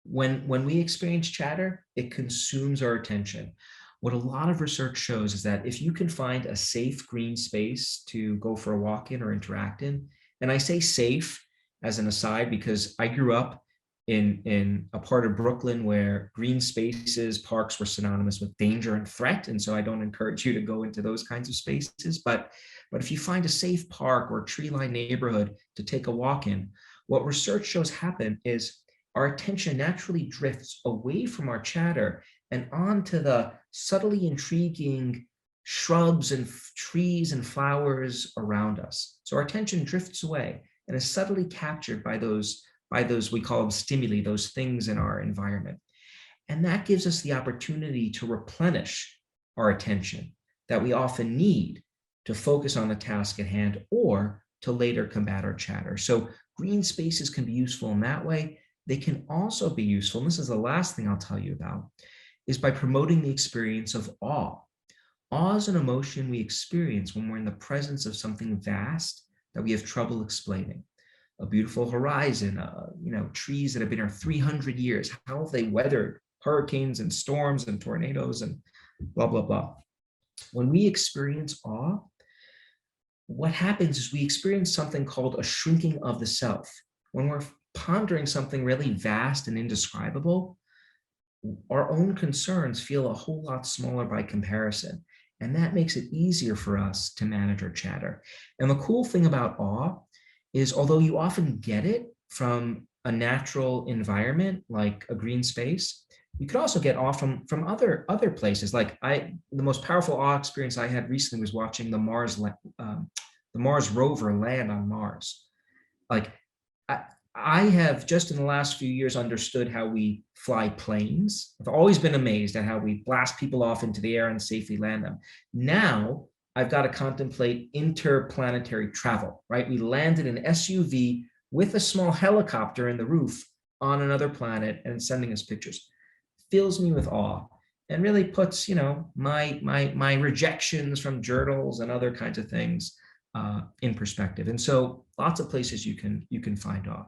when we experience chatter, it consumes our attention. What a lot of research shows is that if you can find a safe green space to go for a walk in or interact in, and I say safe as an aside because I grew up in a part of Brooklyn where green spaces, parks were synonymous with danger and threat. And so I don't encourage you to go into those kinds of spaces. But if you find a safe park or tree-lined neighborhood to take a walk in, what research shows happen is our attention naturally drifts away from our chatter and onto the subtly intriguing shrubs and trees and flowers around us. So our attention drifts away and is subtly captured by those we call them stimuli, those things in our environment. And that gives us the opportunity to replenish our attention that we often need to focus on the task at hand or to later combat our chatter. So green spaces can be useful in that way. They can also be useful, and this is the last thing I'll tell you about, is by promoting the experience of awe. Awe is an emotion we experience when we're in the presence of something vast that we have trouble explaining. A beautiful horizon, trees that have been here 300 years. How have they weathered hurricanes and storms and tornadoes and blah, blah, blah. When we experience awe, what happens is we experience something called a shrinking of the self. When we're pondering something really vast and indescribable, our own concerns feel a whole lot smaller by comparison. And that makes it easier for us to manage our chatter. And the cool thing about awe is, although you often get it from a natural environment like a green space, you could also get awe from other places. Like the most powerful awe experience I had recently was watching the Mars rover land on Mars. Like I have just in the last few years understood how we fly planes. I've always been amazed at how we blast people off into the air and safely land them. Now I've got to contemplate interplanetary travel, right? We landed an SUV with a small helicopter in the roof on another planet and sending us pictures. Fills me with awe and really puts, my rejections from journals and other kinds of things in perspective. And so lots of places you can find awe.